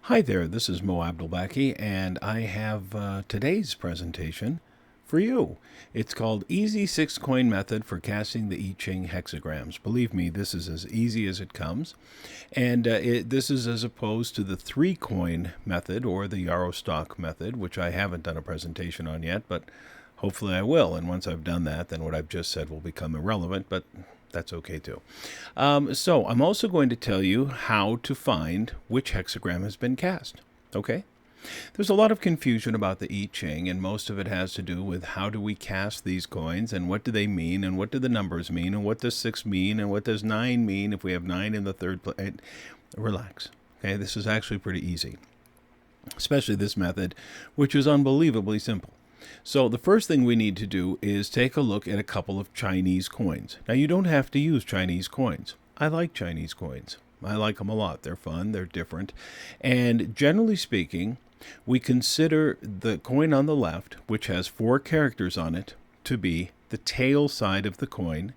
Hi there, this is Mo Abdelbaki, and I have today's presentation for you. It's called Easy 6-Coin Method for Casting the I-Ching Hexagrams. Believe me, this is as easy as it comes, and this is as opposed to the 3-coin method or the Yarrow stock method, which I haven't done a presentation on yet, but hopefully I will, and once I've done that, then what I've just said will become irrelevant, but that's okay too. So I'm also going to tell you how to find which hexagram has been cast. Okay? There's a lot of confusion about the I-Ching, and most of it has to do with how do we cast these coins, and what do they mean, and what do the numbers mean, and what does 6 mean, and what does 9 mean if we have 9 in the third place. Relax. Okay? This is actually pretty easy, especially this method, which is unbelievably simple. So the first thing we need to do is take a look at a couple of Chinese coins. Now, you don't have to use Chinese coins. I like Chinese coins. I like them a lot. They're fun. They're different. And generally speaking, we consider the coin on the left, which has 4 characters on it, to be the tail side of the coin,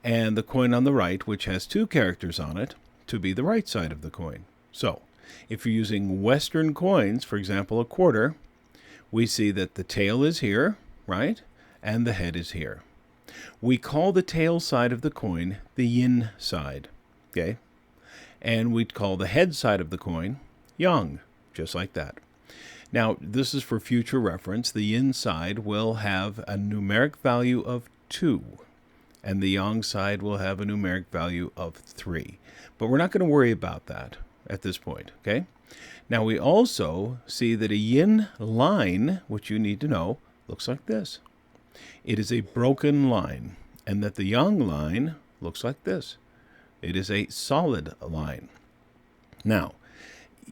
and the coin on the right, which has 2 characters on it, to be the right side of the coin. So if you're using Western coins, for example, a quarter, we see that the tail is here, right? And the head is here. We call the tail side of the coin the yin side, okay? And we'd call the head side of the coin yang, just like that. Now, this is for future reference. The yin side will have a numeric value of 2, and the yang side will have a numeric value of 3. But we're not going to worry about that at this point, okay? Now we also see that a yin line, which you need to know, looks like this. It is a broken line, and that the yang line looks like this. It is a solid line. Now,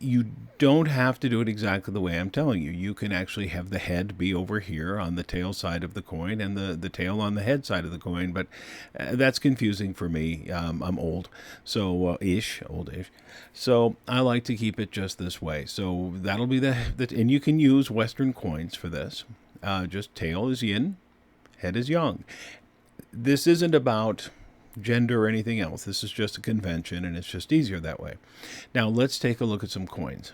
you don't have to do it exactly the way I'm telling you. You can actually have the head be over here on the tail side of the coin and the tail on the head side of the coin, but that's confusing for me. I'm old, so oldish. So I like to keep it just this way. So that'll be and you can use Western coins for this. Just tail is yin, head is yang. This isn't about gender or anything else. This is just a convention, and it's just easier that way. Now let's take a look at some coins.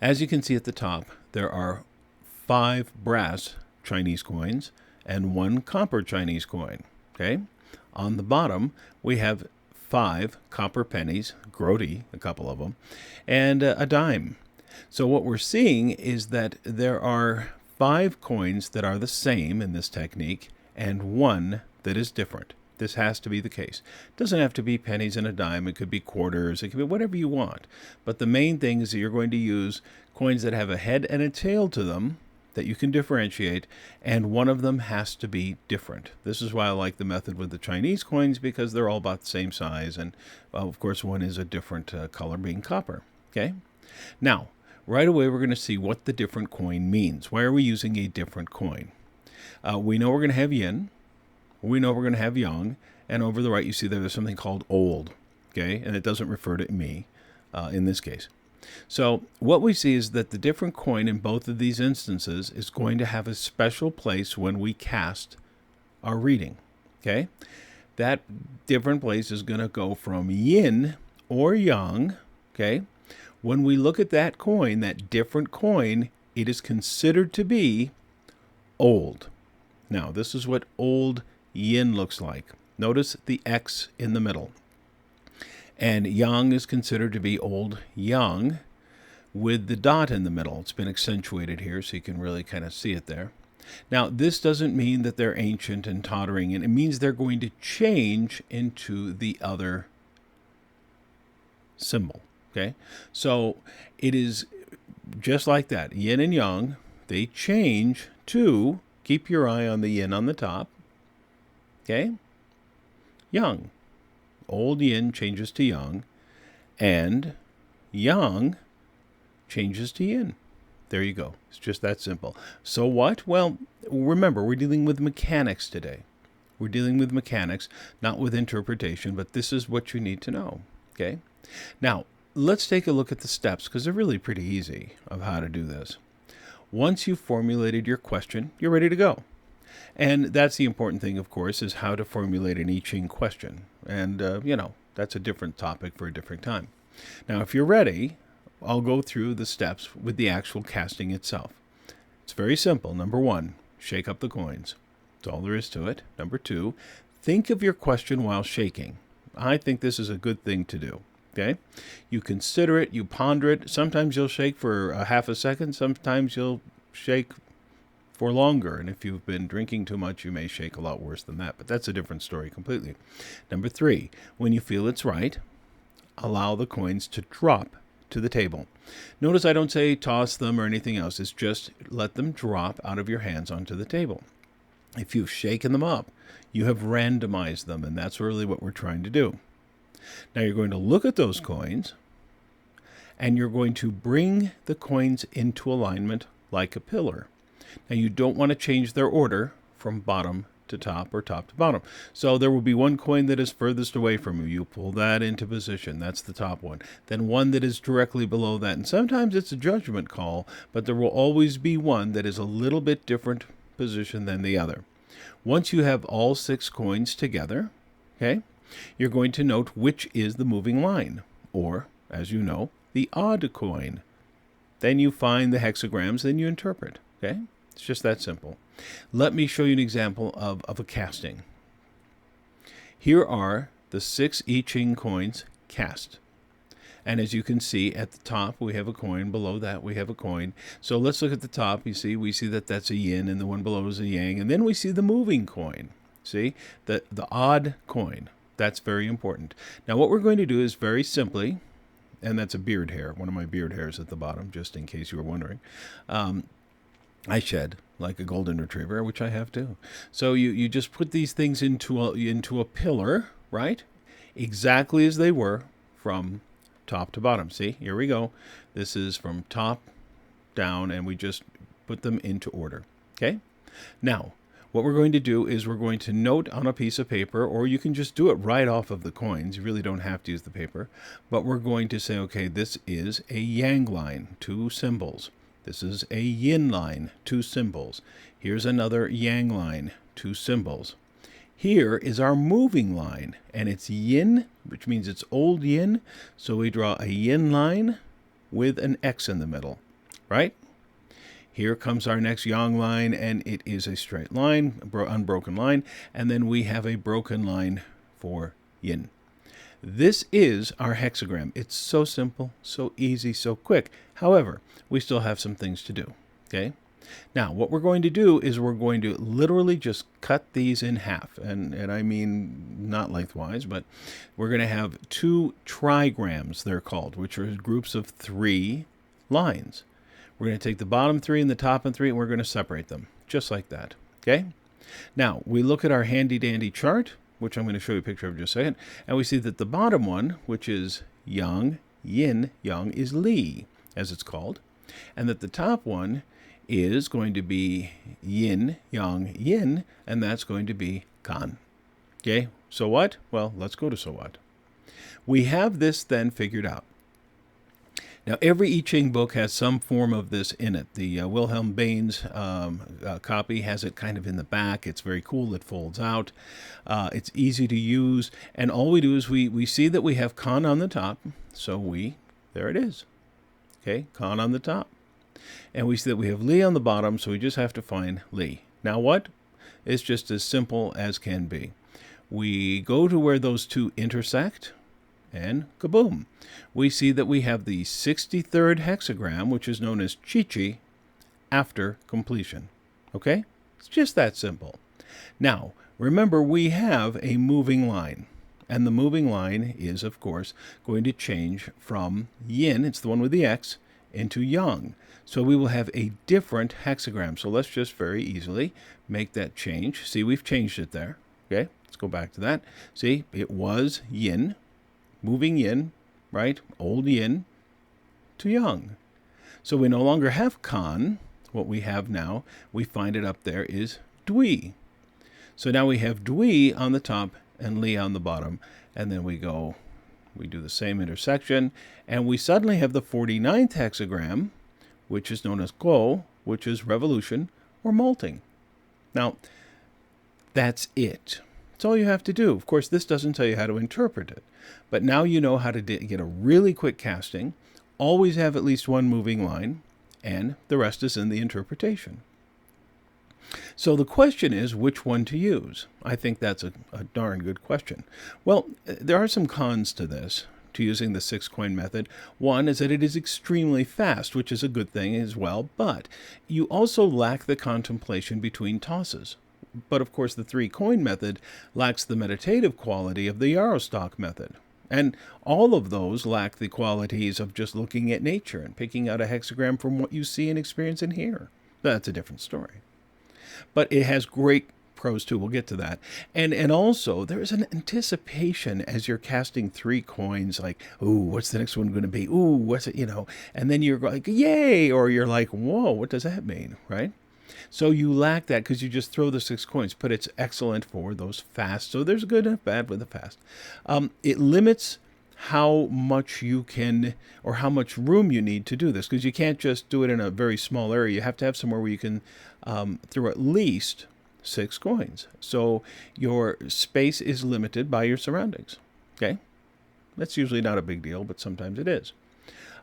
As you can see at the top, there are 5 brass Chinese coins and 1 copper Chinese coin. Okay? On the bottom, we have 5 copper pennies, grody, a couple of them, and a dime. So what we're seeing is that there are 5 coins that are the same in this technique and 1 that is different. This has to be the case. It doesn't have to be pennies and a dime. It could be quarters. It could be whatever you want. But the main thing is that you're going to use coins that have a head and a tail to them that you can differentiate, and one of them has to be different. This is why I like the method with the Chinese coins, because they're all about the same size, and well, of course one is a different color, being copper. Okay? Now, right away we're going to see what the different coin means. Why are we using a different coin? We know we're going to have yin. We know we're going to have yang, and over the right you see there's something called old, okay? And it doesn't refer to me in this case. So what we see is that the different coin in both of these instances is going to have a special place when we cast our reading, okay? That different place is going to go from yin or yang, okay? When we look at that coin, that different coin, it is considered to be old. Now, this is what old yin looks like. Notice the X in the middle. And yang is considered to be old yang with the dot in the middle. It's been accentuated here so you can really kind of see it there. Now, this doesn't mean that they're ancient and tottering, and it means they're going to change into the other symbol. Okay? So it is just like that. Yin and yang, they change to, keep your eye on the yin on the top, okay? Yang. Old yin changes to yang, and yang changes to yin. There you go. It's just that simple. So what? Well, remember, we're dealing with mechanics today. We're dealing with mechanics, not with interpretation, but this is what you need to know, okay? Now, let's take a look at the steps, because they're really pretty easy of how to do this. Once you've formulated your question, you're ready to go. And that's the important thing, of course, is how to formulate an I-Ching question. And, that's a different topic for a different time. Now, if you're ready, I'll go through the steps with the actual casting itself. It's very simple. Number 1, shake up the coins. That's all there is to it. Number 2, think of your question while shaking. I think this is a good thing to do. Okay? You consider it, you ponder it. Sometimes you'll shake for a half a second. Sometimes you'll shake for longer. And if you've been drinking too much, you may shake a lot worse than that. But that's a different story completely. Number 3, when you feel it's right, allow the coins to drop to the table. Notice I don't say toss them or anything else. It's just let them drop out of your hands onto the table. If you've shaken them up, you have randomized them, and that's really what we're trying to do. Now you're going to look at those coins, and you're going to bring the coins into alignment like a pillar. Now you don't want to change their order from bottom to top or top to bottom. So there will be one coin that is furthest away from you. You pull that into position. That's the top one. Then one that is directly below that. And sometimes it's a judgment call, but there will always be one that is a little bit different position than the other. Once you have all 6 coins together, okay, you're going to note which is the moving line, or, as you know, the odd coin. Then you find the hexagrams, then you interpret, okay? It's just that simple. Let me show you an example of a casting. Here are the 6 I-Ching coins cast. And as you can see, at the top we have a coin, below that we have a coin. So let's look at the top. You see, we see that that's a yin, and the one below is a yang. And then we see the moving coin. See, the odd coin. That's very important. Now what we're going to do is very simply, and that's a beard hair, one of my beard hairs at the bottom, just in case you were wondering. I shed like a golden retriever, which I have too. So you just put these things into a pillar, right? Exactly as they were from top to bottom. See, here we go. This is from top down, and we just put them into order. Okay? Now, what we're going to do is we're going to note on a piece of paper, or you can just do it right off of the coins. You really don't have to use the paper. But we're going to say, okay, this is a yang line, 2 symbols. This is a yin line, 2 symbols. Here's another yang line, 2 symbols. Here is our moving line, and it's yin, which means it's old yin. So we draw a yin line with an X in the middle, right? Here comes our next yang line, and it is a straight line, unbroken line, and then we have a broken line for yin. This is our hexagram. It's so simple, so easy, so quick. However, we still have some things to do, okay? Now, what we're going to do is we're going to literally just cut these in half. And I mean not lengthwise, but we're going to have 2 trigrams, they're called, which are groups of 3 lines. We're going to take the bottom 3 and the top 3, and we're going to separate them, just like that, okay? Now, we look at our handy-dandy chart, which I'm going to show you a picture of in just a second, and we see that the bottom one, which is yang, yin, yang, is li, as it's called, and that the top one is going to be yin, yang, yin, and that's going to be kan. Okay, so what? Well, let's go to so what. We have this then figured out. Now, every I-Ching book has some form of this in it. The Wilhelm Baines copy has it kind of in the back. It's very cool. It folds out. It's easy to use. And all we do is we see that we have kan on the top. So there it is. Okay, kan on the top. And we see that we have li on the bottom, so we just have to find li. Now what? It's just as simple as can be. We go to where those 2 intersect, and kaboom. We see that we have the 63rd hexagram, which is known as Chi-Chi, after completion. Okay? It's just that simple. Now, remember, we have a moving line. And the moving line is, of course, going to change from yin, it's the one with the X, into yang. So we will have a different hexagram. So let's just very easily make that change. See, we've changed it there. Okay, let's go back to that. See, it was yin, moving yin, right? Old yin to yang. So we no longer have kan. What we have now, we find it up there, is dwi. So now we have dwi on the top and li on the bottom. And then we do the same intersection, and we suddenly have the 49th hexagram, which is known as go, which is revolution or molting. Now, that's it. That's all you have to do. Of course, this doesn't tell you how to interpret it, but now you know how to get a really quick casting. always have at least one moving line, and the rest is in the interpretation. So the question is which one to use. I think that's a darn good question. Well, there are some cons to this, to using the 6-coin method. One is that it is extremely fast, which is a good thing as well, but you also lack the contemplation between tosses. But of course, the 3-coin method lacks the meditative quality of the yarrow stalk method. And all of those lack the qualities of just looking at nature and picking out a hexagram from what you see and experience and hear. That's a different story. But it has great pros too. We'll get to that. And also, there is an anticipation as you're casting 3 coins, like, ooh, what's the next one going to be? Ooh, what's it, and then you're like, yay, or you're like, whoa, what does that mean, right? So you lack that because you just throw the 6 coins, but it's excellent for those fast. So there's good and bad with the fast. It limits how much you can, or how much room you need to do this, because you can't just do it in a very small area. You have to have somewhere where you can throw at least 6 coins. So your space is limited by your surroundings. Okay? That's usually not a big deal, but sometimes it is.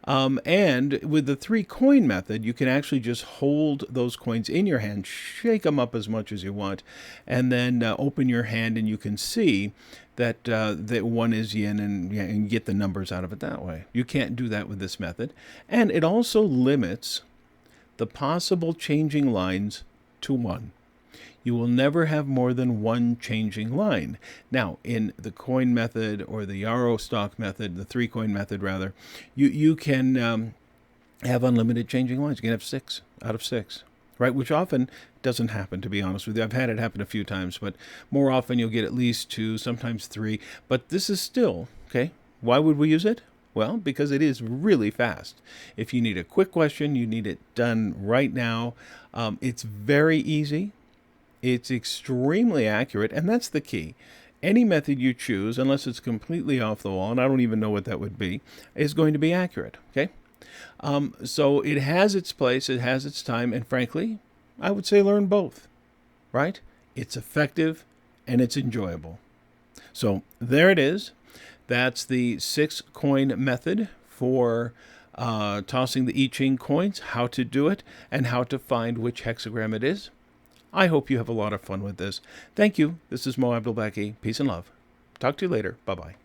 And with the 3-coin method, you can actually just hold those coins in your hand, shake them up as much as you want, and then open your hand, and you can see that that one is yin, and get the numbers out of it that way. You can't do that with this method. And it also limits the possible changing lines to 1. You will never have more than 1 changing line. Now, in the coin method, or the yarrow stalk method, the 3-coin method rather, you can have unlimited changing lines. You can have 6 out of 6, right? Which often doesn't happen, to be honest with you. I've had it happen a few times, but more often you'll get at least 2, sometimes 3. But this is still, okay, why would we use it? Well, because it is really fast. If you need a quick question, you need it done right now. It's very easy. It's extremely accurate, and that's the key. Any method you choose, unless it's completely off the wall, and I don't even know what that would be, is going to be accurate, okay? So it has its place, it has its time, and frankly, I would say learn both, right? It's effective, and it's enjoyable. So there it is. That's the 6-coin method for tossing the I-Ching coins, how to do it, and how to find which hexagram it is. I hope you have a lot of fun with this. Thank you. This is Mo Abdelbaki. Peace and love. Talk to you later. Bye-bye.